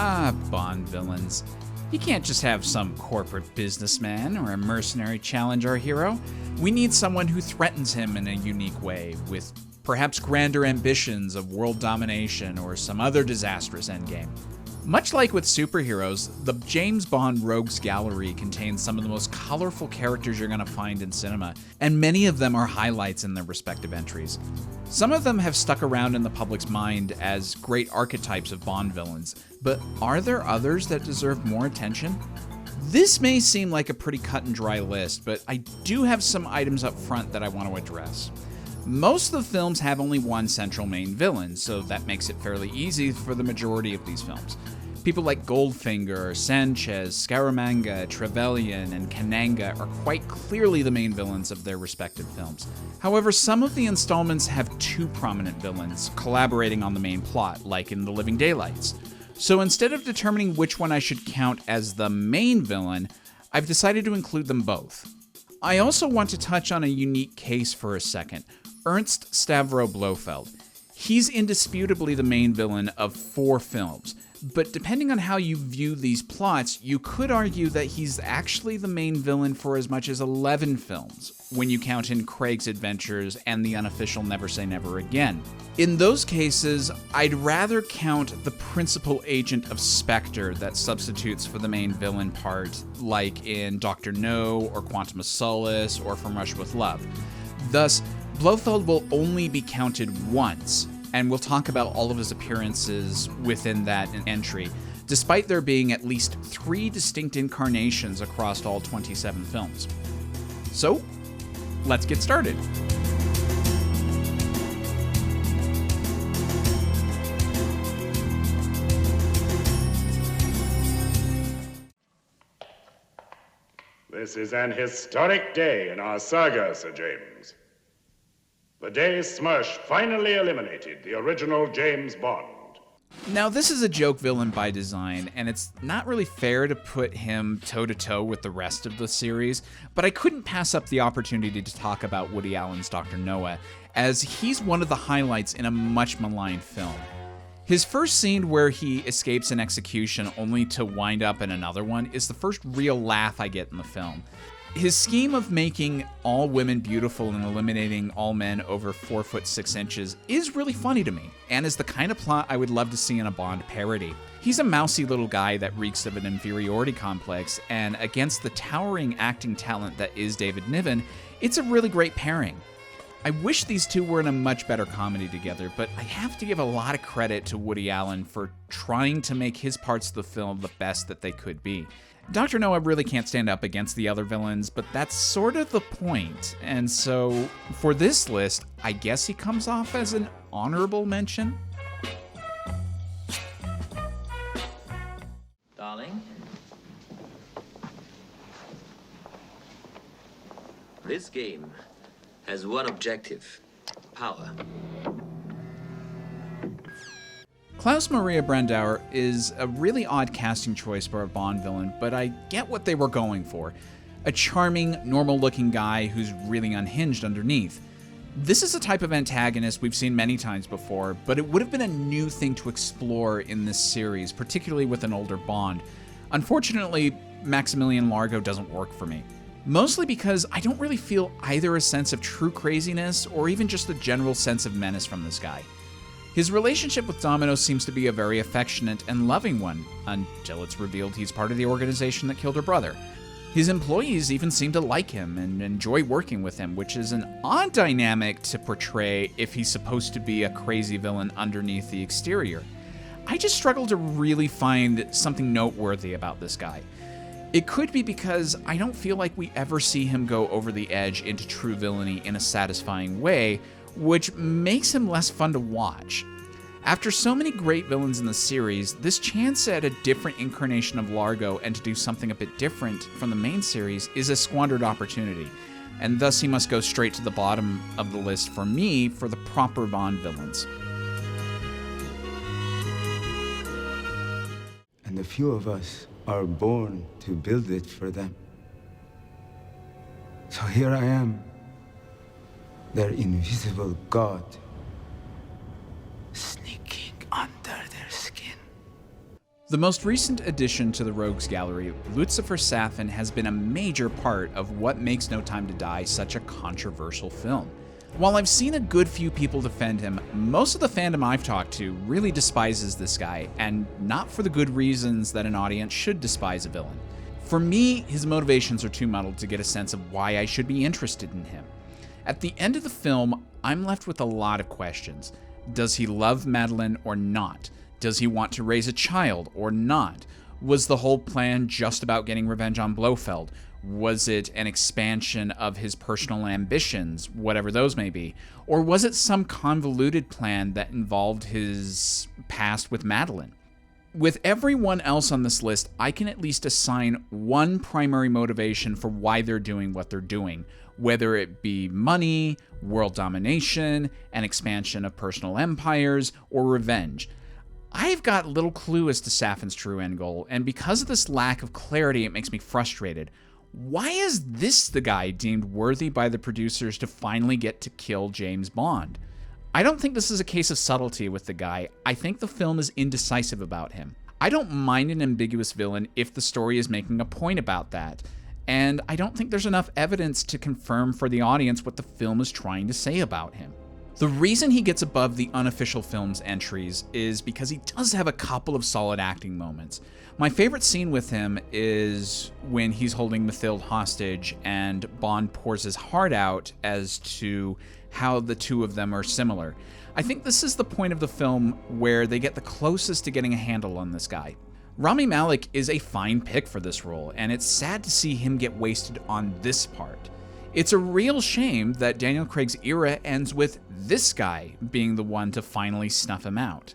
Bond villains. You can't just have some corporate businessman or a mercenary challenge our hero. We need someone who threatens him in a unique way, with perhaps grander ambitions of world domination or some other disastrous endgame. Much like with superheroes, the James Bond Rogues Gallery contains some of the most colorful characters you're going to find in cinema, and many of them are highlights in their respective entries. Some of them have stuck around in the public's mind as great archetypes of Bond villains, but are there others that deserve more attention? This may seem like a pretty cut and dry list, but I do have some items up front that I want to address. Most of the films have only one central main villain, so that makes it fairly easy for the majority of these films. People like Goldfinger, Sanchez, Scaramanga, Trebelian, and Kananga are quite clearly the main villains of their respective films. However, some of the installments have two prominent villains collaborating on the main plot, like in The Living Daylights. So instead of determining which one I should count as the main villain, I've decided to include them both. I also want to touch on a unique case for a second. Ernst Stavro Blofeld. He's indisputably the main villain of 4 films, but depending on how you view these plots, you could argue that he's actually the main villain for as much as 11 films, when you count in Craig's Adventures and the unofficial Never Say Never Again. In those cases, I'd rather count the principal agent of Spectre that substitutes for the main villain part, like in Dr. No, or Quantum of Solace, or From Russia with Love. Thus, Blofeld will only be counted once, and we'll talk about all of his appearances within that entry, despite there being at least 3 distinct incarnations across all 27 films. So, let's get started. This is an historic day in our saga, Sir James. The day Smush finally eliminated the original James Bond. Now, this is a joke villain by design, and it's not really fair to put him toe-to-toe with the rest of the series, but I couldn't pass up the opportunity to talk about Woody Allen's Dr. Noah, as he's one of the highlights in a much maligned film. His first scene where he escapes an execution only to wind up in another one is the first real laugh I get in the film. His scheme of making all women beautiful and eliminating all men over 4 foot 6 inches is really funny to me, and is the kind of plot I would love to see in a Bond parody. He's a mousy little guy that reeks of an inferiority complex, and against the towering acting talent that is David Niven, it's a really great pairing. I wish these two were in a much better comedy together, but I have to give a lot of credit to Woody Allen for trying to make his parts of the film the best that they could be. Dr. Noah really can't stand up against the other villains, but that's sort of the point, and so for this list, I guess he comes off as an honorable mention. Darling, this game has one objective: power. Klaus Maria Brandauer is a really odd casting choice for a Bond villain, but I get what they were going for. A charming, normal-looking guy who's really unhinged underneath. This is a type of antagonist we've seen many times before, but it would have been a new thing to explore in this series, particularly with an older Bond. Unfortunately, Maximilian Largo doesn't work for me. Mostly because I don't really feel either a sense of true craziness or even just a general sense of menace from this guy. His relationship with Domino seems to be a very affectionate and loving one, until it's revealed he's part of the organization that killed her brother. His employees even seem to like him and enjoy working with him, which is an odd dynamic to portray if he's supposed to be a crazy villain underneath the exterior. I just struggle to really find something noteworthy about this guy. It could be because I don't feel like we ever see him go over the edge into true villainy in a satisfying way, which makes him less fun to watch. After so many great villains in the series, this chance at a different incarnation of Largo and to do something a bit different from the main series is a squandered opportunity, and thus he must go straight to the bottom of the list for me for the proper Bond villains. And a few of us are born to build it for them. So here I am, their invisible god, sneaking under their skin. The most recent addition to the Rogues Gallery, Lucifer Saffin, has been a major part of what makes No Time to Die such a controversial film. While I've seen a good few people defend him, most of the fandom I've talked to really despises this guy, and not for the good reasons that an audience should despise a villain. For me, his motivations are too muddled to get a sense of why I should be interested in him. At the end of the film, I'm left with a lot of questions. Does he love Madeleine or not? Does he want to raise a child or not? Was the whole plan just about getting revenge on Blofeld? Was it an expansion of his personal ambitions, whatever those may be? Or was it some convoluted plan that involved his past with Madeleine? With everyone else on this list, I can at least assign one primary motivation for why they're doing what they're doing, whether it be money, world domination, an expansion of personal empires, or revenge. I've got little clue as to Saffin's true end goal, and because of this lack of clarity, it makes me frustrated. Why is this the guy deemed worthy by the producers to finally get to kill James Bond? I don't think this is a case of subtlety with the guy. I think the film is indecisive about him. I don't mind an ambiguous villain if the story is making a point about that, and I don't think there's enough evidence to confirm for the audience what the film is trying to say about him. The reason he gets above the unofficial film's entries is because he does have a couple of solid acting moments. My favorite scene with him is when he's holding Mathilde hostage and Bond pours his heart out as to how the two of them are similar. I think this is the point of the film where they get the closest to getting a handle on this guy. Rami Malek is a fine pick for this role, and it's sad to see him get wasted on this part. It's a real shame that Daniel Craig's era ends with this guy being the one to finally snuff him out.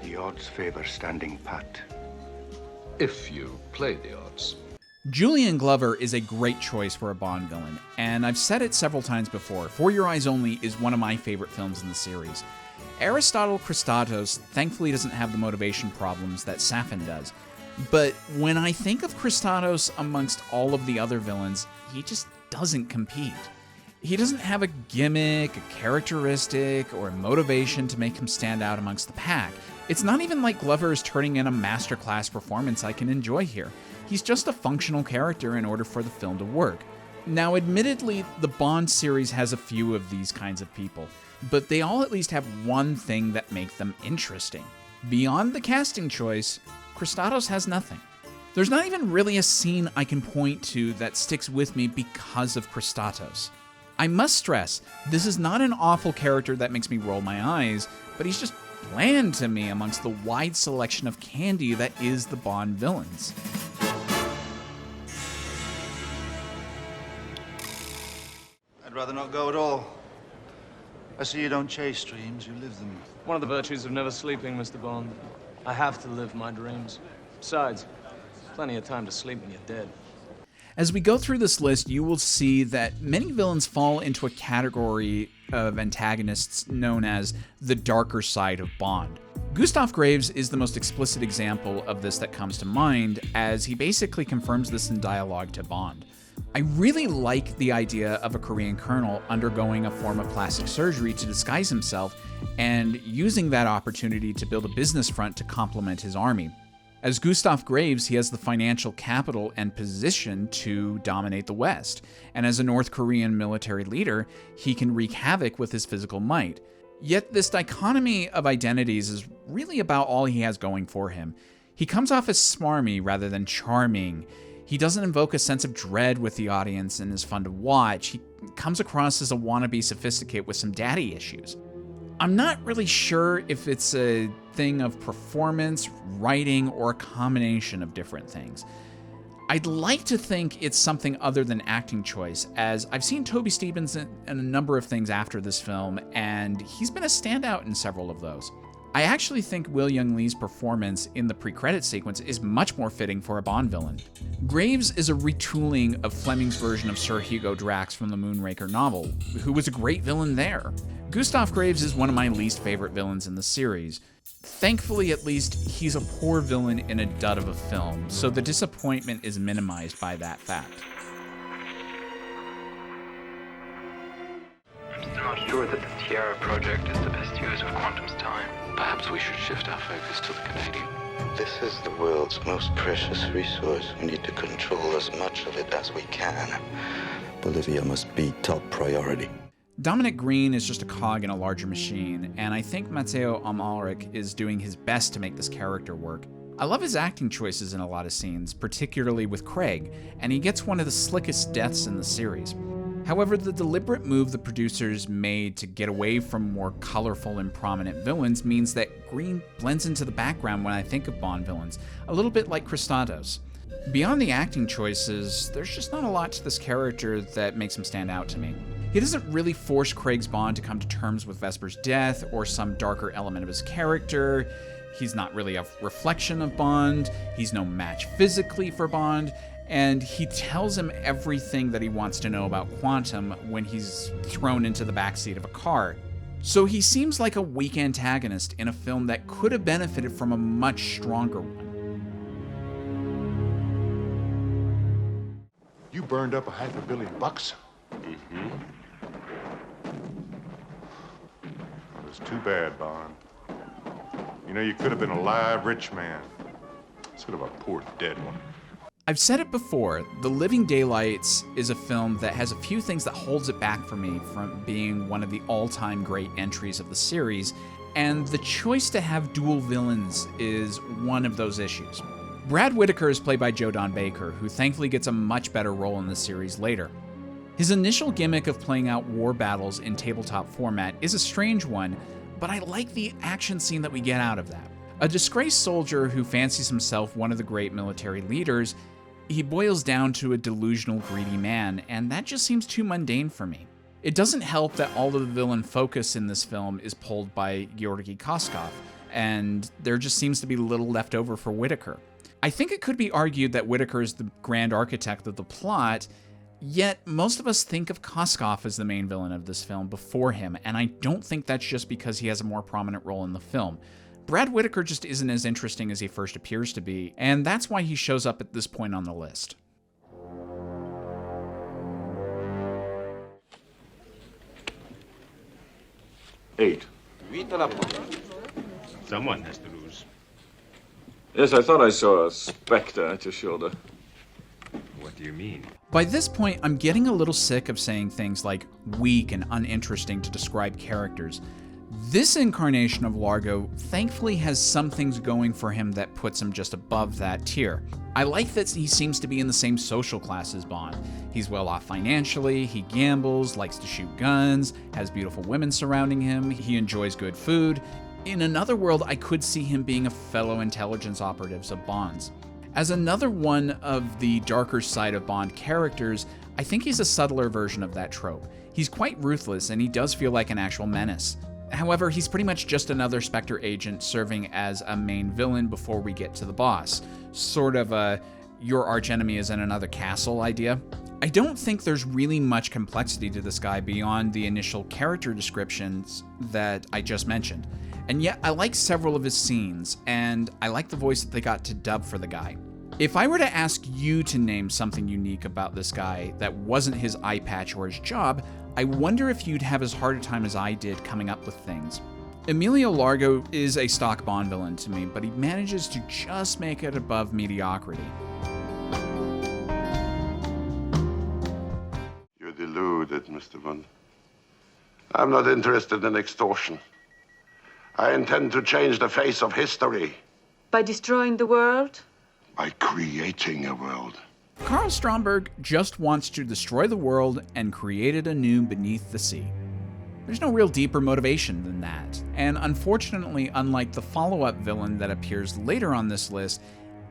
The odds favor standing pat. If you play the odds. Julian Glover is a great choice for a Bond villain, and I've said it several times before, For Your Eyes Only is one of my favorite films in the series. Aristotle Christos thankfully doesn't have the motivation problems that Saffin does, but when I think of Christos amongst all of the other villains, he just doesn't compete. He doesn't have a gimmick, a characteristic, or a motivation to make him stand out amongst the pack. It's not even like Glover is turning in a masterclass performance I can enjoy here. He's just a functional character in order for the film to work. Now, admittedly, the Bond series has a few of these kinds of people, but they all at least have one thing that makes them interesting. Beyond the casting choice, Christos has nothing. There's not even really a scene I can point to that sticks with me because of Christos. I must stress, this is not an awful character that makes me roll my eyes, but he's just bland to me amongst the wide selection of candy that is the Bond villains. I'd rather not go at all. I see you don't chase dreams, you live them. One of the virtues of never sleeping, Mr. Bond. I have to live my dreams. Besides, plenty of time to sleep when you're dead. As we go through this list, you will see that many villains fall into a category of antagonists known as the darker side of Bond. Gustav Graves is the most explicit example of this that comes to mind, as he basically confirms this in dialogue to Bond. I really like the idea of a Korean colonel undergoing a form of plastic surgery to disguise himself and using that opportunity to build a business front to complement his army. As Gustav Graves, he has the financial capital and position to dominate the West, and as a North Korean military leader, he can wreak havoc with his physical might. Yet this dichotomy of identities is really about all he has going for him. He comes off as smarmy rather than charming. He doesn't invoke a sense of dread with the audience and is fun to watch. He comes across as a wannabe sophisticate with some daddy issues. I'm not really sure if it's a thing of performance, writing, or a combination of different things. I'd like to think it's something other than acting choice, as I've seen Toby Stephens in a number of things after this film, and he's been a standout in several of those. I actually think Will Young-Lee's performance in the pre-credit sequence is much more fitting for a Bond villain. Graves is a retooling of Fleming's version of Sir Hugo Drax from the Moonraker novel, who was a great villain there. Gustav Graves is one of my least favorite villains in the series. Thankfully, at least, he's a poor villain in a dud of a film, so the disappointment is minimized by that fact. not sure that the Tiara project is the best use of Quantum's time. Perhaps we should shift our focus to the Canadian. This is the world's most precious resource. We need to control as much of it as we can. Bolivia must be top priority. Dominic Green is just a cog in a larger machine, and I think Mateo Amalric is doing his best to make this character work. I love his acting choices in a lot of scenes, particularly with Craig, and he gets one of the slickest deaths in the series. However, the deliberate move the producers made to get away from more colorful and prominent villains means that Green blends into the background when I think of Bond villains, a little bit like Christos. Beyond the acting choices, there's just not a lot to this character that makes him stand out to me. He doesn't really force Craig's Bond to come to terms with Vesper's death or some darker element of his character. He's not really a reflection of Bond. He's no match physically for Bond. And he tells him everything that he wants to know about Quantum when he's thrown into the backseat of a car. So he seems like a weak antagonist in a film that could have benefited from a much stronger one. You burned up $500 million? Mm-hmm. Well, it's too bad, Bond. You know, you could have been a live rich man instead of a poor dead one. I've said it before, The Living Daylights is a film that has a few things that holds it back for me from being one of the all-time great entries of the series, and the choice to have dual villains is one of those issues. Brad Whitaker is played by Joe Don Baker, who thankfully gets a much better role in the series later. His initial gimmick of playing out war battles in tabletop format is a strange one, but I like the action scene that we get out of that. A disgraced soldier who fancies himself one of the great military leaders, he boils down to a delusional, greedy man, and that just seems too mundane for me. It doesn't help that all of the villain focus in this film is pulled by Georgy Koskov, and there just seems to be little left over for Whitaker. I think it could be argued that Whitaker is the grand architect of the plot, yet most of us think of Koskov as the main villain of this film before him, and I don't think that's just because he has a more prominent role in the film. Brad Whitaker just isn't as interesting as he first appears to be, and that's why he shows up at this point on the list. Eight. Someone has to lose. Yes, I thought I saw a specter at your shoulder. What do you mean? By this point, I'm getting a little sick of saying things like weak and uninteresting to describe characters. This incarnation of Largo thankfully has some things going for him that puts him just above that tier. I like that he seems to be in the same social class as Bond. He's well off financially, he gambles, likes to shoot guns, has beautiful women surrounding him, he enjoys good food. In another world, I could see him being a fellow intelligence operatives of Bond's. As another one of the darker side of Bond characters, I think he's a subtler version of that trope. He's quite ruthless and he does feel like an actual menace. However, he's pretty much just another Spectre agent serving as a main villain before we get to the boss. Sort of a your archenemy is in another castle idea. I don't think there's really much complexity to this guy beyond the initial character descriptions that I just mentioned. And yet I like several of his scenes, and I like the voice that they got to dub for the guy. If I were to ask you to name something unique about this guy that wasn't his eye patch or his job, I wonder if you'd have as hard a time as I did coming up with things. Emilio Largo is a stock Bond villain to me, but he manages to just make it above mediocrity. You're deluded, Mr. Bond. I'm not interested in extortion. I intend to change the face of history. By destroying the world? By creating a world. Carl Stromberg just wants to destroy the world and create it anew beneath the sea. There's no real deeper motivation than that, and unfortunately, unlike the follow-up villain that appears later on this list,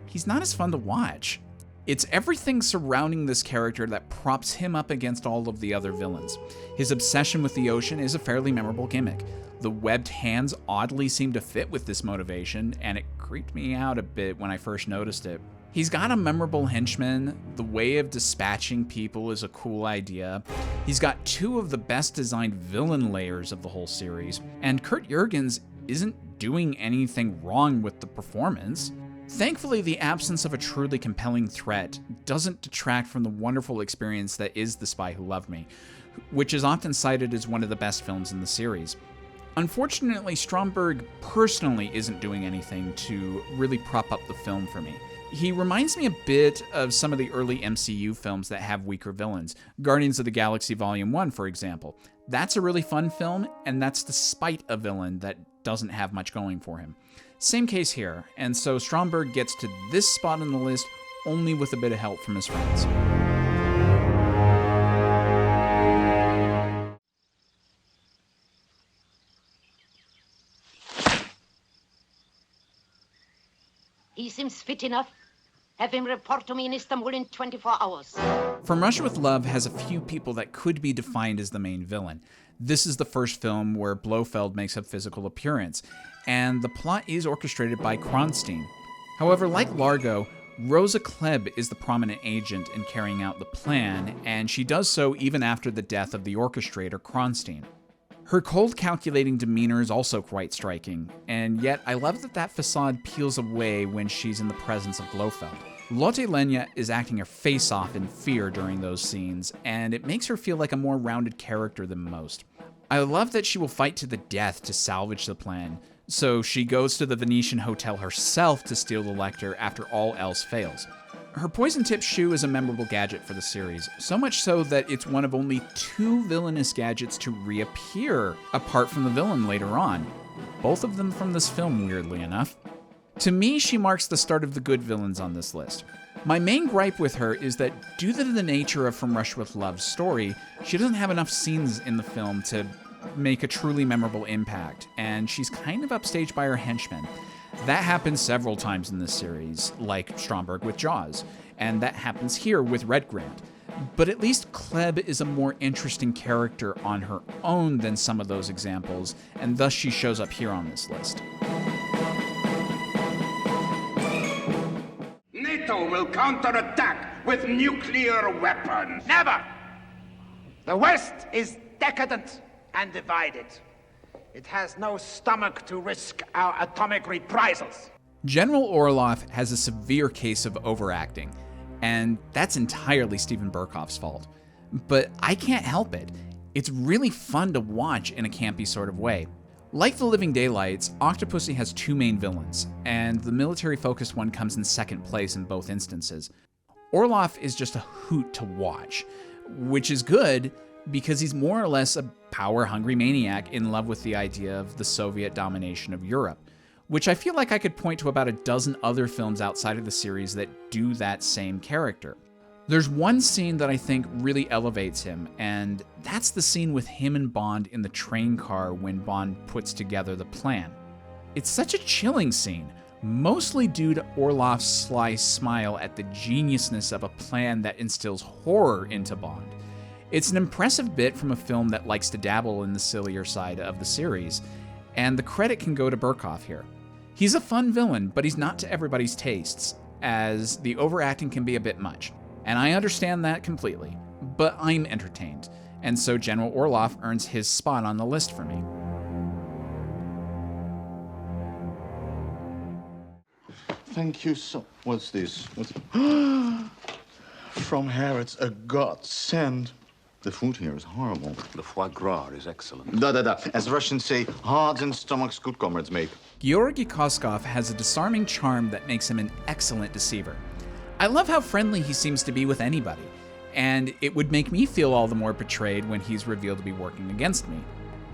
he's not as fun to watch. It's everything surrounding this character that props him up against all of the other villains. His obsession with the ocean is a fairly memorable gimmick. The webbed hands oddly seem to fit with this motivation, and it creeped me out a bit when I first noticed it. He's got a memorable henchman, the way of dispatching people is a cool idea, he's got two of the best designed villain layers of the whole series, and Kurt Jürgens isn't doing anything wrong with the performance. Thankfully, the absence of a truly compelling threat doesn't detract from the wonderful experience that is The Spy Who Loved Me, which is often cited as one of the best films in the series. Unfortunately, Stromberg personally isn't doing anything to really prop up the film for me. He reminds me a bit of some of the early MCU films that have weaker villains. Guardians of the Galaxy Volume 1, for example. That's a really fun film, and that's despite a villain that doesn't have much going for him. Same case here, and so Stromberg gets to this spot on the list only with a bit of help from his friends. He seems fit enough. Have him report to me in Istanbul in 24 hours. From Russia with Love has a few people that could be defined as the main villain. This is the first film where Blofeld makes a physical appearance, and the plot is orchestrated by Kronstein. However, like Largo, Rosa Kleb is the prominent agent in carrying out the plan, and she does so even after the death of the orchestrator Kronstein. Her cold, calculating demeanor is also quite striking, and yet I love that facade peels away when she's in the presence of Blofeld. Lotte Lenya is acting her face off in fear during those scenes, and it makes her feel like a more rounded character than most. I love that she will fight to the death to salvage the plan, so she goes to the Venetian hotel herself to steal the Lecter after all else fails. Her poison-tipped shoe is a memorable gadget for the series, so much so that it's one of only 2 villainous gadgets to reappear apart from the villain later on, both of them from this film, weirdly enough. To me, she marks the start of the good villains on this list. My main gripe with her is that due to the nature of From Russia with Love's story, she doesn't have enough scenes in the film to make a truly memorable impact, and she's kind of upstaged by her henchmen. That happens several times in this series, like Stromberg with Jaws, and that happens here with Red Grant. But at least Kleb is a more interesting character on her own than some of those examples, and thus she shows up here on this list. NATO will counterattack with nuclear weapons. Never! The West is decadent and divided. It has no stomach to risk our atomic reprisals. General Oloff has a severe case of overacting, and that's entirely Steven Berkoff's fault. But I can't help it. It's really fun to watch in a campy sort of way. Like The Living Daylights, Octopussy has 2 main villains, and the military-focused one comes in second place in both instances. Orloff is just a hoot to watch, which is good because he's more or less a power-hungry maniac in love with the idea of the Soviet domination of Europe, which I feel like I could point to about a dozen other films outside of the series that do that same character. There's one scene that I think really elevates him, and that's the scene with him and Bond in the train car when Bond puts together the plan. It's such a chilling scene, mostly due to Orloff's sly smile at the geniusness of a plan that instills horror into Bond. It's an impressive bit from a film that likes to dabble in the sillier side of the series, and the credit can go to Berkoff here. He's a fun villain, but he's not to everybody's tastes, as the overacting can be a bit much. And I understand that completely, but I'm entertained, and so General Orloff earns his spot on the list for me. Thank you so... What's this? From here, it's a godsend. The food here is horrible. The foie gras is excellent. As Russians say, hearts and stomachs good comrades make. Georgy Koskov has a disarming charm that makes him an excellent deceiver. I love how friendly he seems to be with anybody, and it would make me feel all the more betrayed when he's revealed to be working against me.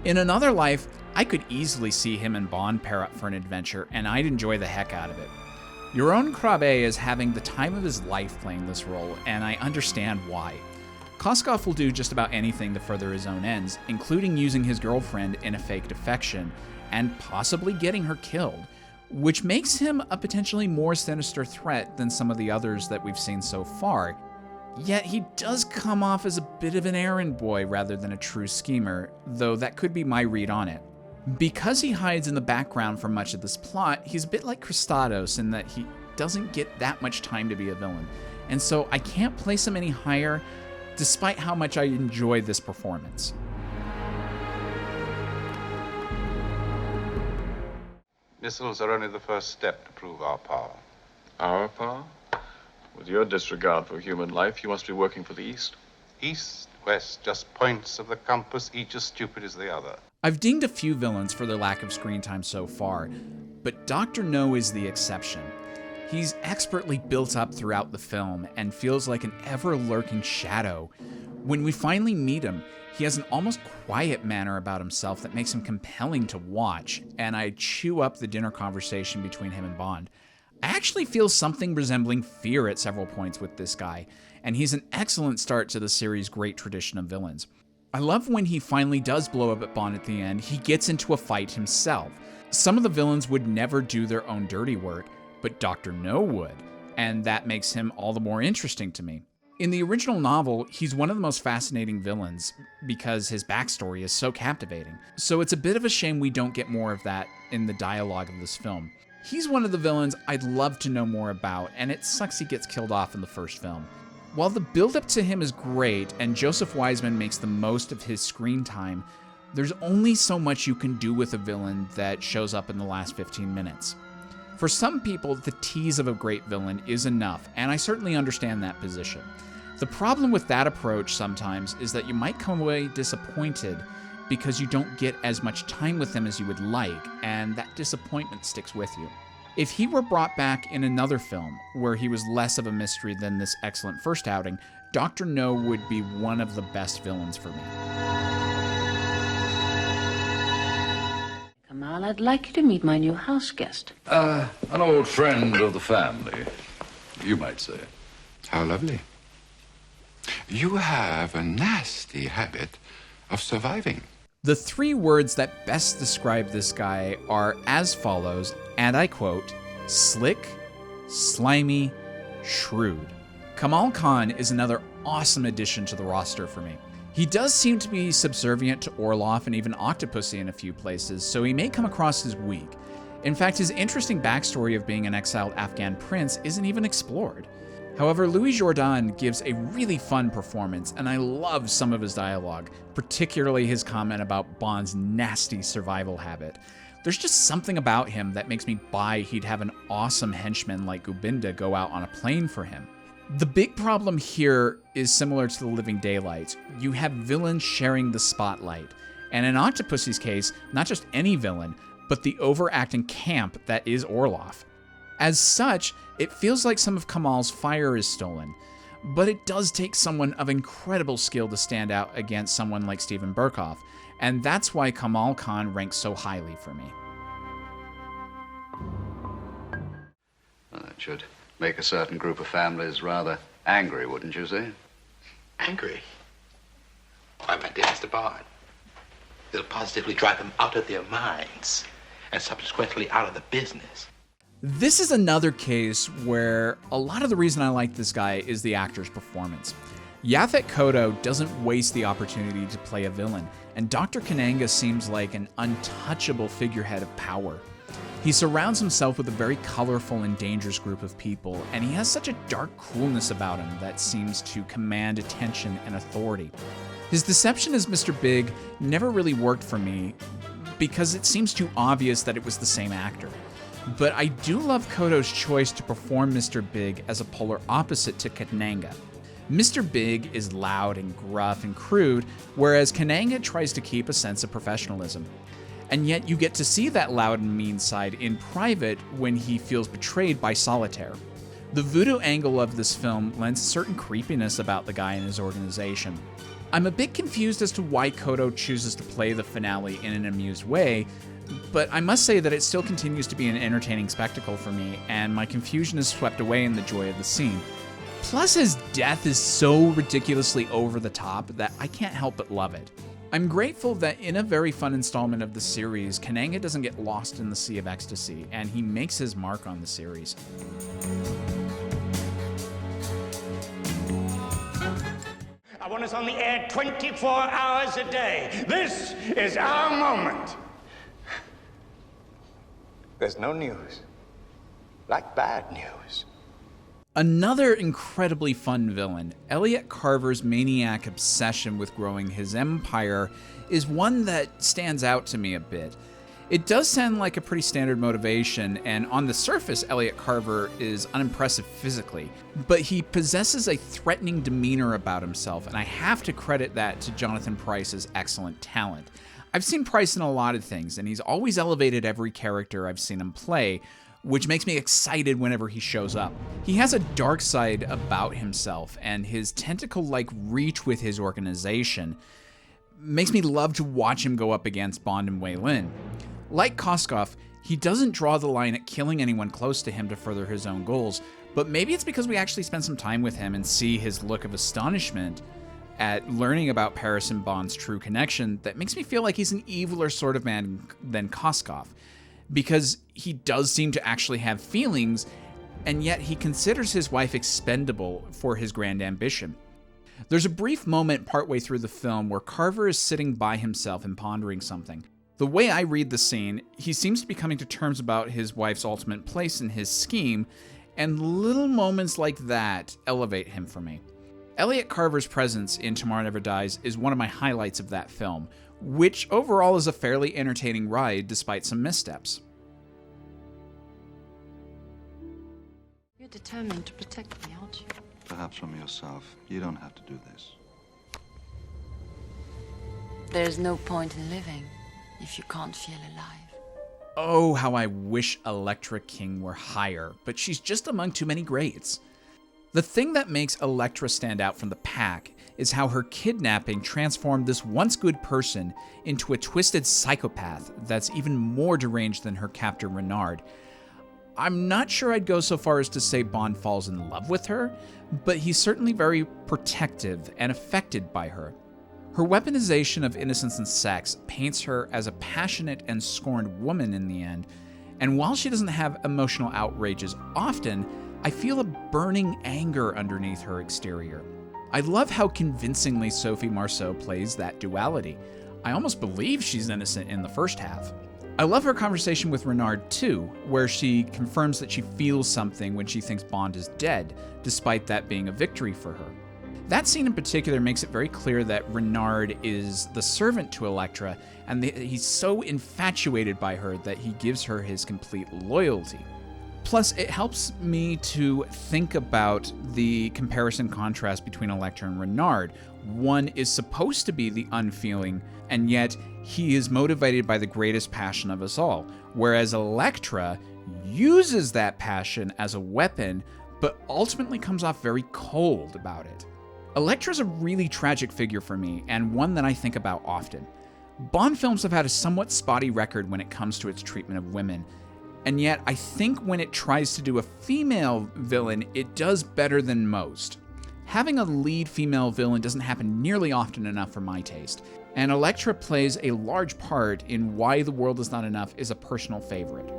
In another life, I could easily see him and Bond pair up for an adventure, and I'd enjoy the heck out of it. Jeroen Krabbe is having the time of his life playing this role, and I understand why. Koskov will do just about anything to further his own ends, including using his girlfriend in a fake defection, and possibly getting her killed, which makes him a potentially more sinister threat than some of the others that we've seen so far. Yet he does come off as a bit of an errand boy rather than a true schemer, though that could be my read on it. Because he hides in the background for much of this plot, he's a bit like Christos in that he doesn't get that much time to be a villain, and so I can't place him any higher, despite how much I enjoy this performance. Missiles are only the first step to prove our power. Our power? With your disregard for human life, you must be working for the East. East, west, just points of the compass, each as stupid as the other. I've dinged a few villains for their lack of screen time so far, but Dr. No is the exception. He's expertly built up throughout the film and feels like an ever-lurking shadow. When we finally meet him, he has an almost quiet manner about himself that makes him compelling to watch, and I chew up the dinner conversation between him and Bond. I actually feel something resembling fear at several points with this guy, and he's an excellent start to the series' great tradition of villains. I love when he finally does blow up at Bond at the end, he gets into a fight himself. Some of the villains would never do their own dirty work, but Dr. No would, and that makes him all the more interesting to me. In the original novel, he's one of the most fascinating villains because his backstory is so captivating. So it's a bit of a shame we don't get more of that in the dialogue of this film. He's one of the villains I'd love to know more about, and it sucks he gets killed off in the first film. While the build-up to him is great and Joseph Wiseman makes the most of his screen time, there's only so much you can do with a villain that shows up in the last 15 minutes. For some people, the tease of a great villain is enough, and I certainly understand that position. The problem with that approach sometimes is that you might come away disappointed because you don't get as much time with them as you would like, and that disappointment sticks with you. If he were brought back in another film, where he was less of a mystery than this excellent first outing, Dr. No would be one of the best villains for me. Kamal, I'd like you to meet my new house guest. An old friend of the family, you might say. How lovely. You have a nasty habit of surviving. The three words that best describe this guy are as follows, and I quote, slick, slimy, shrewd. Kamal Khan is another awesome addition to the roster for me. He does seem to be subservient to Oloff and even Octopussy in a few places, so he may come across as weak. In fact, his interesting backstory of being an exiled Afghan prince isn't even explored. However, Louis Jourdan gives a really fun performance, and I love some of his dialogue, particularly his comment about Bond's nasty survival habit. There's just something about him that makes me buy he'd have an awesome henchman like Gubinda go out on a plane for him. The big problem here is similar to the Living Daylights. You have villains sharing the spotlight, and in Octopussy's case, not just any villain, but the overacting camp that is Orloff. As such, it feels like some of Kamal's fire is stolen, but it does take someone of incredible skill to stand out against someone like Steven Berkoff, and that's why Kamal Khan ranks so highly for me. Well, that should make a certain group of families rather angry, wouldn't you say? Angry? Why, my dear Mr. Bond, it'll positively drive them out of their minds and subsequently out of the business. This is another case where a lot of the reason I like this guy is the actor's performance. Yaphet Kotto doesn't waste the opportunity to play a villain, and Dr. Kananga seems like an untouchable figurehead of power. He surrounds himself with a very colorful and dangerous group of people, and he has such a dark coolness about him that seems to command attention and authority. His deception as Mr. Big never really worked for me because it seems too obvious that it was the same actor. But I do love Kotto's choice to perform Mr. Big as a polar opposite to Kananga. Mr. Big is loud and gruff and crude, whereas Kananga tries to keep a sense of professionalism. And yet you get to see that loud and mean side in private when he feels betrayed by Solitaire. The voodoo angle of this film lends a certain creepiness about the guy and his organization. I'm a bit confused as to why Kotto chooses to play the finale in an amused way, but I must say that it still continues to be an entertaining spectacle for me, and my confusion is swept away in the joy of the scene. Plus, his death is so ridiculously over the top that I can't help but love it. I'm grateful that in a very fun installment of the series, Kananga doesn't get lost in the sea of ecstasy, and he makes his mark on the series. I want us on the air 24 hours a day. This is our moment. There's no news like bad news. Another incredibly fun villain, Elliot Carver's maniac obsession with growing his empire, is one that stands out to me a bit. It does sound like a pretty standard motivation, and on the surface, Elliot Carver is unimpressive physically, but he possesses a threatening demeanor about himself, and I have to credit that to Jonathan Pryce's excellent talent. I've seen Pryce in a lot of things, and he's always elevated every character I've seen him play, which makes me excited whenever he shows up. He has a dark side about himself, and his tentacle-like reach with his organization makes me love to watch him go up against Bond and Wei Lin. Like Koskov, he doesn't draw the line at killing anyone close to him to further his own goals, but maybe it's because we actually spend some time with him and see his look of astonishment at learning about Paris and Bond's true connection that makes me feel like he's an eviler sort of man than Koskov, because he does seem to actually have feelings, and yet he considers his wife expendable for his grand ambition. There's a brief moment partway through the film where Carver is sitting by himself and pondering something. The way I read the scene, he seems to be coming to terms about his wife's ultimate place in his scheme, and little moments like that elevate him for me. Elliot Carver's presence in Tomorrow Never Dies is one of my highlights of that film, which overall is a fairly entertaining ride despite some missteps. You're determined to protect me, aren't you? Perhaps from yourself. You don't have to do this. There's no point in living if you can't feel alive. Oh, how I wish Elektra King were higher, but she's just among too many greats. The thing that makes Elektra stand out from the pack is how her kidnapping transformed this once good person into a twisted psychopath that's even more deranged than her captor Renard. I'm not sure I'd go so far as to say Bond falls in love with her, but he's certainly very protective and affected by her. Her weaponization of innocence and sex paints her as a passionate and scorned woman in the end, and while she doesn't have emotional outrages often, I feel a burning anger underneath her exterior. I love how convincingly Sophie Marceau plays that duality. I almost believe she's innocent in the first half. I love her conversation with Renard too, where she confirms that she feels something when she thinks Bond is dead, despite that being a victory for her. That scene in particular makes it very clear that Renard is the servant to Elektra, and he's so infatuated by her that he gives her his complete loyalty. Plus, it helps me to think about the comparison contrast between Elektra and Renard. One is supposed to be the unfeeling, and yet he is motivated by the greatest passion of us all, whereas Elektra uses that passion as a weapon, but ultimately comes off very cold about it. Elektra's a really tragic figure for me, and one that I think about often. Bond films have had a somewhat spotty record when it comes to its treatment of women, and yet I think when it tries to do a female villain, it does better than most. Having a lead female villain doesn't happen nearly often enough for my taste, and Elektra plays a large part in why The World Is Not Enough is a personal favorite.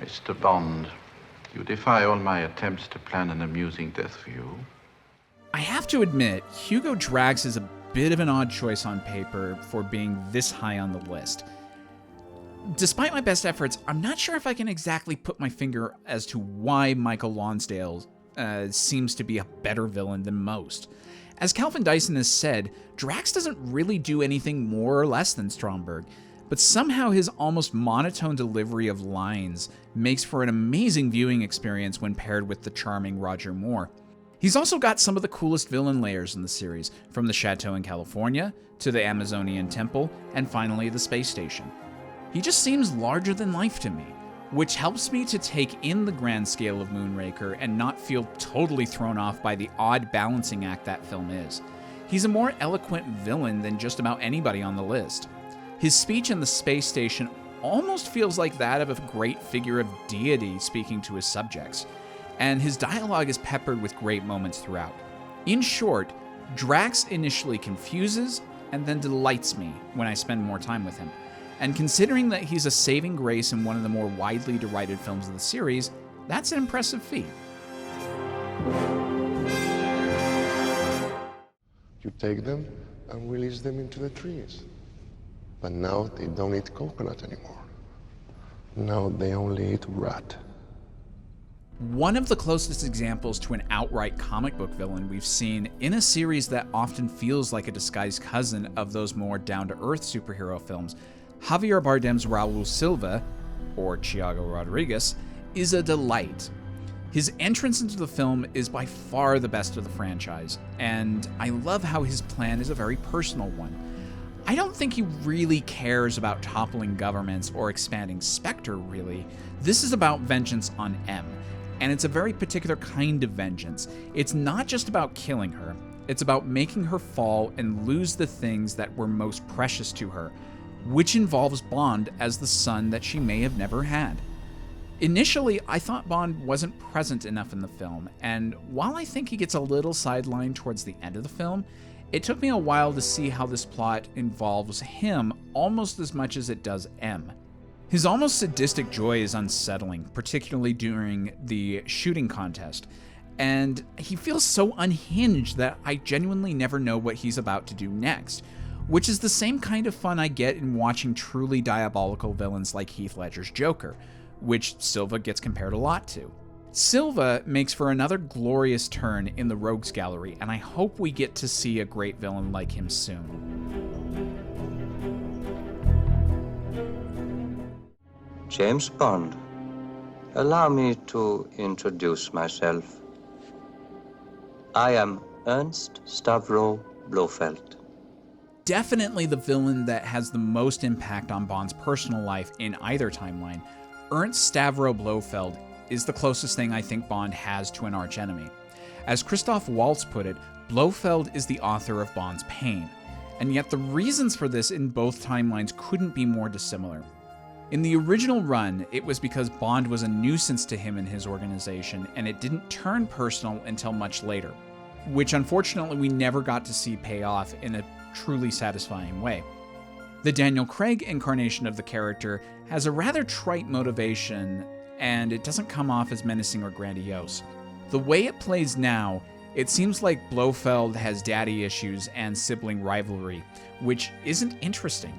Mr. Bond, you defy all my attempts to plan an amusing death for you. I have to admit, Hugo Drax is a bit of an odd choice on paper for being this high on the list. Despite my best efforts, I'm not sure if I can exactly put my finger as to why Michael Lonsdale seems to be a better villain than most. As Calvin Dyson has said, Drax doesn't really do anything more or less than Stromberg, but somehow his almost monotone delivery of lines makes for an amazing viewing experience when paired with the charming Roger Moore. He's also got some of the coolest villain layers in the series, from the chateau in California, to the Amazonian temple, and finally the space station. He just seems larger than life to me, which helps me to take in the grand scale of Moonraker and not feel totally thrown off by the odd balancing act that film is. He's a more eloquent villain than just about anybody on the list. His speech in the space station almost feels like that of a great figure of deity speaking to his subjects, and his dialogue is peppered with great moments throughout. In short, Drax initially confuses and then delights me when I spend more time with him. And considering that he's a saving grace in one of the more widely derided films of the series, that's an impressive feat. You take them and release them into the trees. But now they don't eat coconut anymore. Now they only eat rat. One of the closest examples to an outright comic book villain we've seen in a series that often feels like a disguised cousin of those more down-to-earth superhero films, Javier Bardem's Raul Silva, or Thiago Rodriguez, is a delight. His entrance into the film is by far the best of the franchise, and I love how his plan is a very personal one. I don't think he really cares about toppling governments or expanding Spectre, really. This is about vengeance on M, and it's a very particular kind of vengeance. It's not just about killing her, it's about making her fall and lose the things that were most precious to her, which involves Bond as the son that she may have never had. Initially, I thought Bond wasn't present enough in the film, and while I think he gets a little sidelined towards the end of the film, it took me a while to see how this plot involves him almost as much as it does M. His almost sadistic joy is unsettling, particularly during the shooting contest, and he feels so unhinged that I genuinely never know what he's about to do next, which is the same kind of fun I get in watching truly diabolical villains like Heath Ledger's Joker, which Silva gets compared a lot to. Silva makes for another glorious turn in the Rogues Gallery, and I hope we get to see a great villain like him soon. James Bond, allow me to introduce myself. I am Ernst Stavro Blofeld. Definitely the villain that has the most impact on Bond's personal life in either timeline, Ernst Stavro Blofeld is the closest thing I think Bond has to an archenemy. As Christoph Waltz put it, Blofeld is the author of Bond's pain, and yet the reasons for this in both timelines couldn't be more dissimilar. In the original run, it was because Bond was a nuisance to him and his organization, and it didn't turn personal until much later, which unfortunately we never got to see pay off in a truly satisfying way. The Daniel Craig incarnation of the character has a rather trite motivation, and it doesn't come off as menacing or grandiose. The way it plays now, it seems like Blofeld has daddy issues and sibling rivalry, which isn't interesting.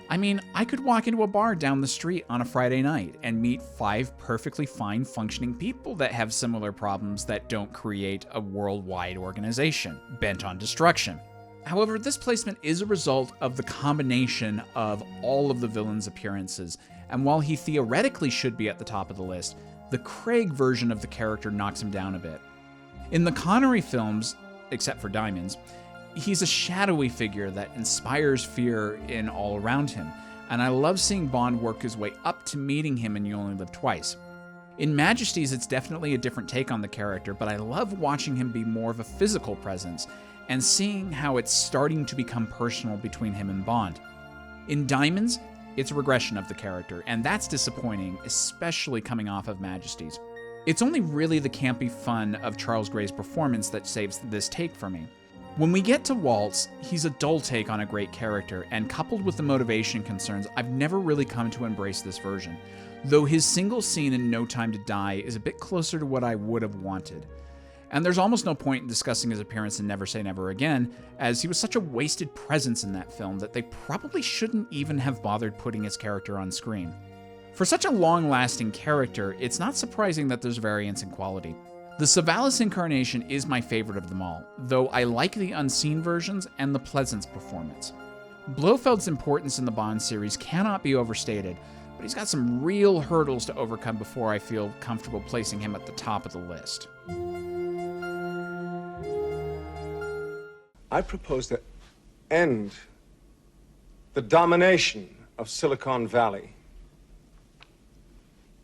I mean, I could walk into a bar down the street on a Friday night and meet 5 perfectly fine functioning people that have similar problems that don't create a worldwide organization bent on destruction. However, this placement is a result of the combination of all of the villain's appearances, and while he theoretically should be at the top of the list, the Craig version of the character knocks him down a bit. In the Connery films, except for Diamonds, he's a shadowy figure that inspires fear in all around him, and I love seeing Bond work his way up to meeting him in You Only Live Twice. In Majesties, it's definitely a different take on the character, but I love watching him be more of a physical presence, and seeing how it's starting to become personal between him and Bond. In Diamonds, it's a regression of the character, and that's disappointing, especially coming off of Majesties. It's only really the campy fun of Charles Gray's performance that saves this take for me. When we get to Waltz, he's a dull take on a great character, and coupled with the motivation concerns, I've never really come to embrace this version, though his single scene in No Time to Die is a bit closer to what I would have wanted. And there's almost no point in discussing his appearance in Never Say Never Again, as he was such a wasted presence in that film that they probably shouldn't even have bothered putting his character on screen. For such a long-lasting character, it's not surprising that there's variance in quality. The Savalas incarnation is my favorite of them all, though I like the unseen versions and the Pleasance performance. Blofeld's importance in the Bond series cannot be overstated, but he's got some real hurdles to overcome before I feel comfortable placing him at the top of the list. I propose to end the domination of Silicon Valley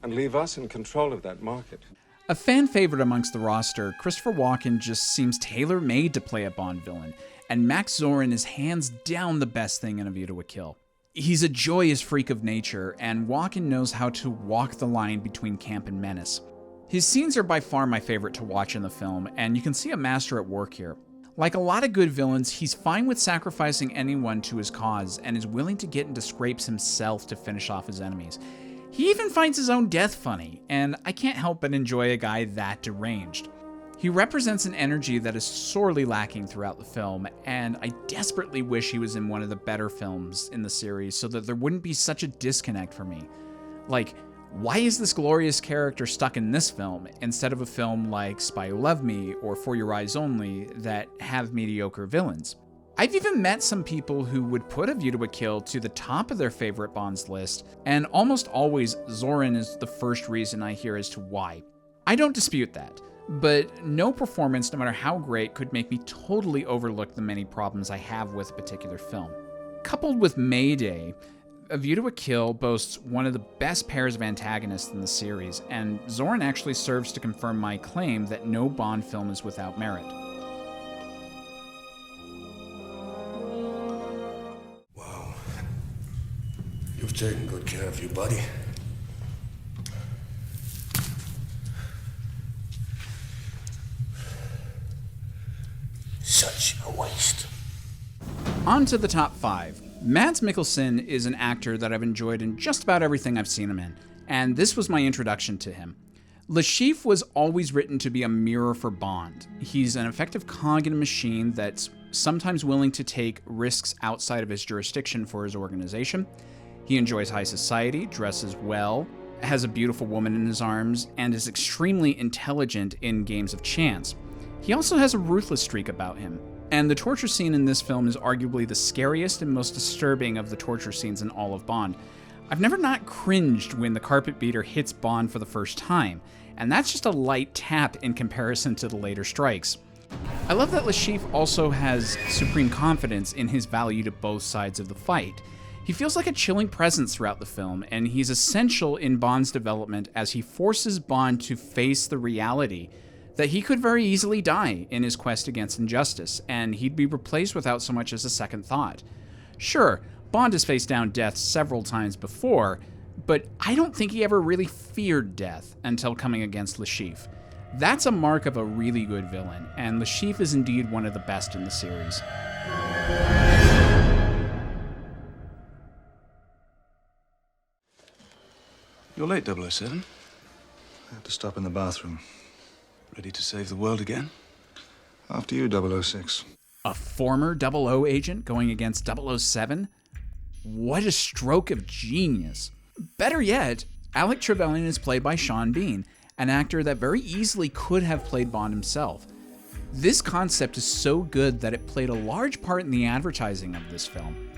and leave us in control of that market. A fan favorite amongst the roster, Christopher Walken just seems tailor-made to play a Bond villain, and Max Zorin is hands down the best thing in A View to a Kill. He's a joyous freak of nature, and Walken knows how to walk the line between camp and menace. His scenes are by far my favorite to watch in the film, and you can see a master at work here. Like a lot of good villains, he's fine with sacrificing anyone to his cause and is willing to get into scrapes himself to finish off his enemies. He even finds his own death funny, and I can't help but enjoy a guy that deranged. He represents an energy that is sorely lacking throughout the film, and I desperately wish he was in one of the better films in the series so that there wouldn't be such a disconnect for me. Like, Why is this glorious character stuck in this film instead of a film like Spy Who Loved Me or For Your Eyes Only that have mediocre villains? I've even met some people who would put A View to a Kill to the top of their favorite Bonds list, and almost always Zorin is the first reason I hear as to why. I don't dispute that, but no performance, no matter how great, could make me totally overlook the many problems I have with a particular film. Coupled with Mayday, A View to a Kill boasts one of the best pairs of antagonists in the series, and Zorin actually serves to confirm my claim that no Bond film is without merit. You've taken good care of you, buddy. Such a waste. On to the top 5. Mads Mikkelsen is an actor that I've enjoyed in just about everything I've seen him in, and this was my introduction to him. Le Chiffre was always written to be a mirror for Bond. He's an effective cog in a machine that's sometimes willing to take risks outside of his jurisdiction for his organization. He enjoys high society, dresses well, has a beautiful woman in his arms, and is extremely intelligent in games of chance. He also has a ruthless streak about him, and the torture scene in this film is arguably the scariest and most disturbing of the torture scenes in all of Bond. I've never not cringed when the carpet beater hits Bond for the first time, and that's just a light tap in comparison to the later strikes. I love that Le Chiffre also has supreme confidence in his value to both sides of the fight. He feels like a chilling presence throughout the film, and he's essential in Bond's development as he forces Bond to face the reality that he could very easily die in his quest against injustice, and he'd be replaced without so much as a second thought. Sure, Bond has faced down death several times before, but I don't think he ever really feared death until coming against Le Chiffre. That's a mark of a really good villain, and Le Chiffre is indeed one of the best in the series. You're late, 007. I had to stop in the bathroom. Ready to save the world again? After you, 006. A former 00 agent going against 007? What a stroke of genius. Better yet, Alec Trebelian is played by Sean Bean, an actor that very easily could have played Bond himself. This concept is so good that it played a large part in the advertising of this film.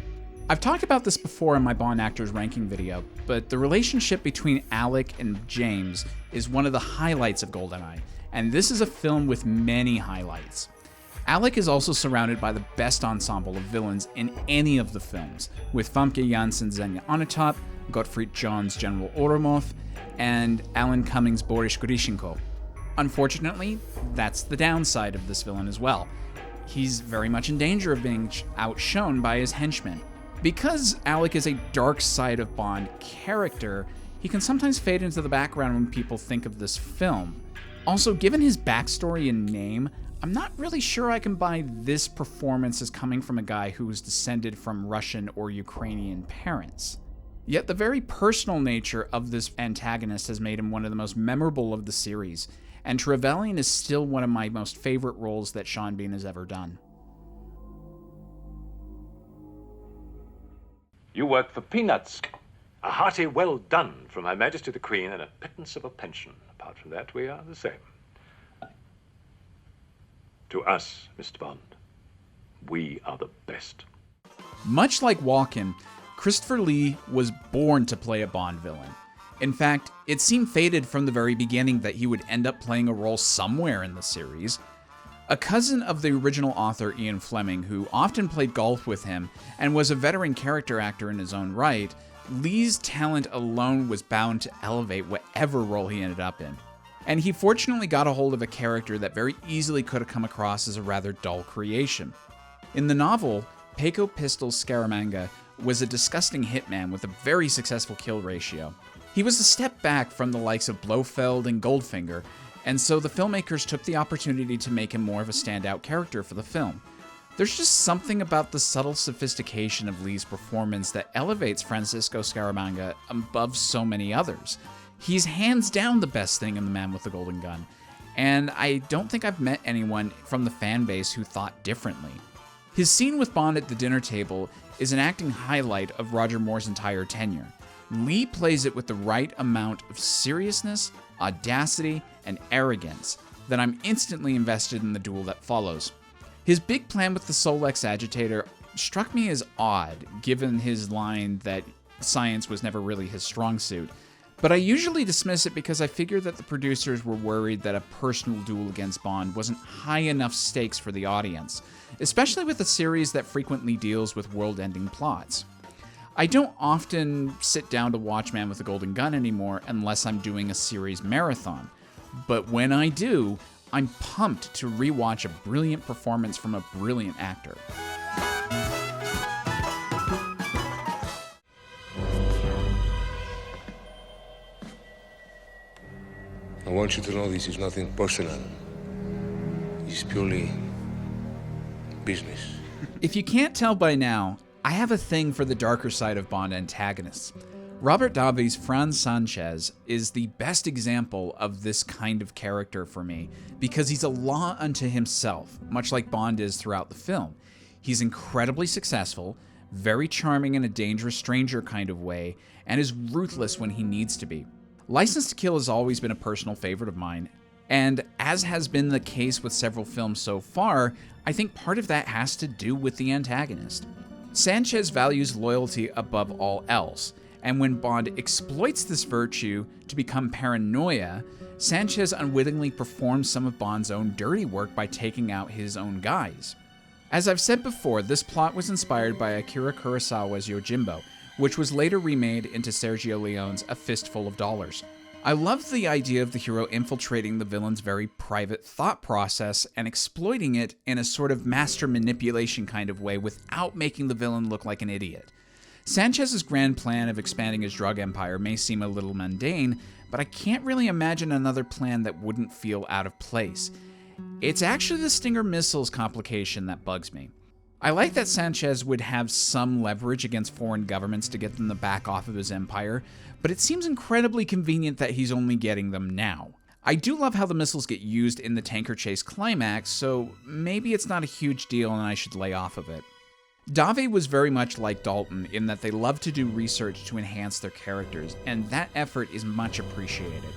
I've talked about this before in my Bond actors ranking video, but the relationship between Alec and James is one of the highlights of GoldenEye, and this is a film with many highlights. Alec is also surrounded by the best ensemble of villains in any of the films, with Famke Janssen's Xenia Onatopp, Gottfried John's General Oromov, and Alan Cummings' Boris Grishenko. Unfortunately, that's the downside of this villain as well. He's very much in danger of being outshone by his henchmen. Because Alec is a dark side of Bond character, he can sometimes fade into the background when people think of this film. Also, given his backstory and name, I'm not really sure I can buy this performance as coming from a guy who was descended from Russian or Ukrainian parents. Yet the very personal nature of this antagonist has made him one of the most memorable of the series, and Trebelian is still one of my most favorite roles that Sean Bean has ever done. You work for peanuts. A hearty well done from Her Majesty the Queen and a pittance of a pension. Apart from that, we are the same. To us, Mr. Bond, we are the best. Much like Walken, Christopher Lee was born to play a Bond villain. In fact, it seemed fated from the very beginning that he would end up playing a role somewhere in the series. A cousin of the original author Ian Fleming, who often played golf with him and was a veteran character actor in his own right, Lee's talent alone was bound to elevate whatever role he ended up in. And he fortunately got a hold of a character that very easily could have come across as a rather dull creation. In the novel, Paco Pistol's Scaramanga was a disgusting hitman with a very successful kill ratio. He was a step back from the likes of Blofeld and Goldfinger, and so the filmmakers took the opportunity to make him more of a standout character for the film. There's just something about the subtle sophistication of Lee's performance that elevates Francisco Scaramanga above so many others. He's hands down the best thing in The Man with the Golden Gun, and I don't think I've met anyone from the fan base who thought differently. His scene with Bond at the dinner table is an acting highlight of Roger Moore's entire tenure. Lee plays it with the right amount of seriousness, audacity, and arrogance that I'm instantly invested in the duel that follows. His big plan with the Solex agitator struck me as odd, given his line that science was never really his strong suit, but I usually dismiss it because I figure that the producers were worried that a personal duel against Bond wasn't high enough stakes for the audience, especially with a series that frequently deals with world-ending plots. I don't often sit down to watch Man with a Golden Gun anymore unless I'm doing a series marathon, but when I do, I'm pumped to rewatch a brilliant performance from a brilliant actor. I want you to know this is nothing personal. It's purely business. If you can't tell by now, I have a thing for the darker side of Bond antagonists. Robert Davi's Franz Sanchez is the best example of this kind of character for me because he's a law unto himself, much like Bond is throughout the film. He's incredibly successful, very charming in a dangerous stranger kind of way, and is ruthless when he needs to be. License to Kill has always been a personal favorite of mine, and as has been the case with several films so far, I think part of that has to do with the antagonist. Sanchez values loyalty above all else, and when Bond exploits this virtue to become paranoia, Sanchez unwittingly performs some of Bond's own dirty work by taking out his own guys. As I've said before, this plot was inspired by Akira Kurosawa's Yojimbo, which was later remade into Sergio Leone's A Fistful of Dollars. I love the idea of the hero infiltrating the villain's very private thought process and exploiting it in a sort of master manipulation kind of way without making the villain look like an idiot. Sanchez's grand plan of expanding his drug empire may seem a little mundane, but I can't really imagine another plan that wouldn't feel out of place. It's actually the Stinger missiles complication that bugs me. I like that Sanchez would have some leverage against foreign governments to get them to back off of his empire, but it seems incredibly convenient that he's only getting them now. I do love how the missiles get used in the tanker chase climax, so maybe it's not a huge deal and I should lay off of it. Dave was very much like Dalton in that they love to do research to enhance their characters, and that effort is much appreciated.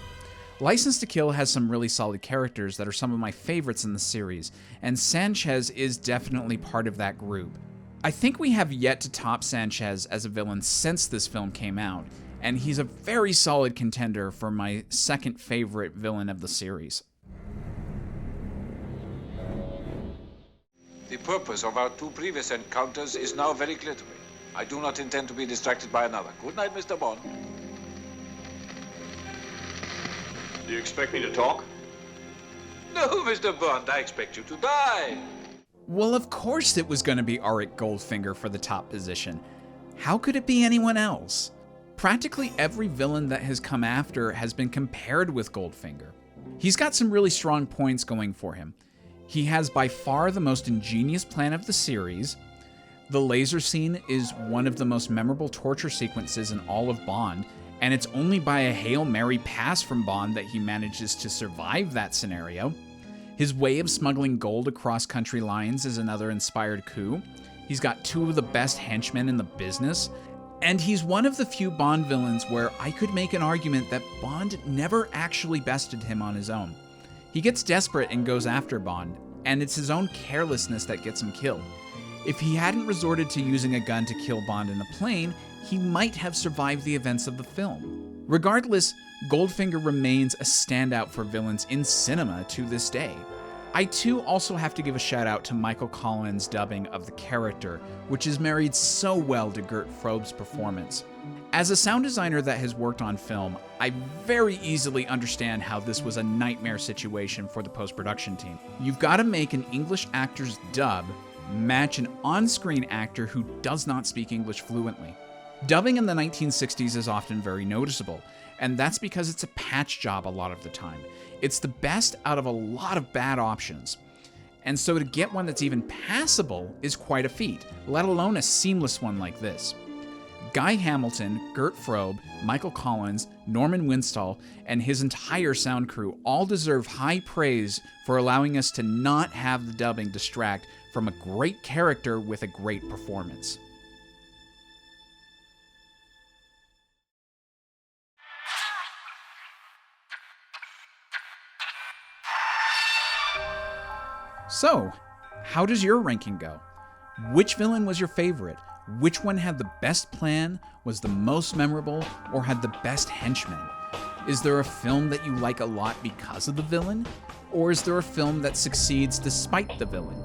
License to Kill has some really solid characters that are some of my favorites in the series, and Sanchez is definitely part of that group. I think we have yet to top Sanchez as a villain since this film came out, and he's a very solid contender for my second favorite villain of the series. The purpose of our two previous encounters is now very clear to me. I do not intend to be distracted by another. Good night, Mr. Bond. Do you expect me to talk? No, Mr. Bond, I expect you to die. Well, of course it was going to be Auric Goldfinger for the top position. How could it be anyone else? Practically every villain that has come after has been compared with Goldfinger. He's got some really strong points going for him. He has by far the most ingenious plan of the series. The laser scene is one of the most memorable torture sequences in all of Bond, and it's only by a Hail Mary pass from Bond that he manages to survive that scenario. His way of smuggling gold across country lines is another inspired coup. He's got two of the best henchmen in the business, and he's one of the few Bond villains where I could make an argument that Bond never actually bested him on his own. He gets desperate and goes after Bond, and it's his own carelessness that gets him killed. If he hadn't resorted to using a gun to kill Bond in a plane, he might have survived the events of the film. Regardless, Goldfinger remains a standout for villains in cinema to this day. I too also have to give a shout out to Michael Collins' dubbing of the character, which is married so well to Gert Frobe's performance. As a sound designer that has worked on film, I very easily understand how this was a nightmare situation for the post-production team. You've got to make an English actor's dub match an on-screen actor who does not speak English fluently. Dubbing in the 1960s is often very noticeable, and that's because it's a patch job a lot of the time. It's the best out of a lot of bad options. And so to get one that's even passable is quite a feat, let alone a seamless one like this. Guy Hamilton, Gert Frobe, Michael Collins, Norman Winstall, and his entire sound crew all deserve high praise for allowing us to not have the dubbing distract from a great character with a great performance. So, how does your ranking go? Which villain was your favorite? Which one had the best plan, was the most memorable, or had the best henchmen? Is there a film that you like a lot because of the villain? Or is there a film that succeeds despite the villain?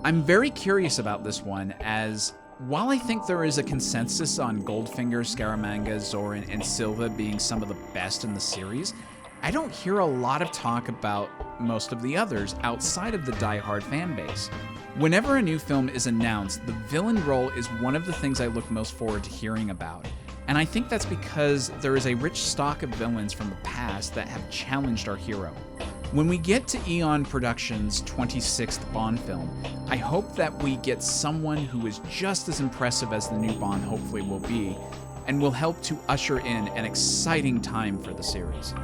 I'm very curious about this one, as while I think there is a consensus on Goldfinger, Scaramanga, Zorin, and Silva being some of the best in the series, I don't hear a lot of talk about most of the others outside of the die-hard fanbase. Whenever a new film is announced, the villain role is one of the things I look most forward to hearing about. And I think that's because there is a rich stock of villains from the past that have challenged our hero. When we get to Eon Productions' 26th Bond film, I hope that we get someone who is just as impressive as the new Bond hopefully will be, and will help to usher in an exciting time for the series.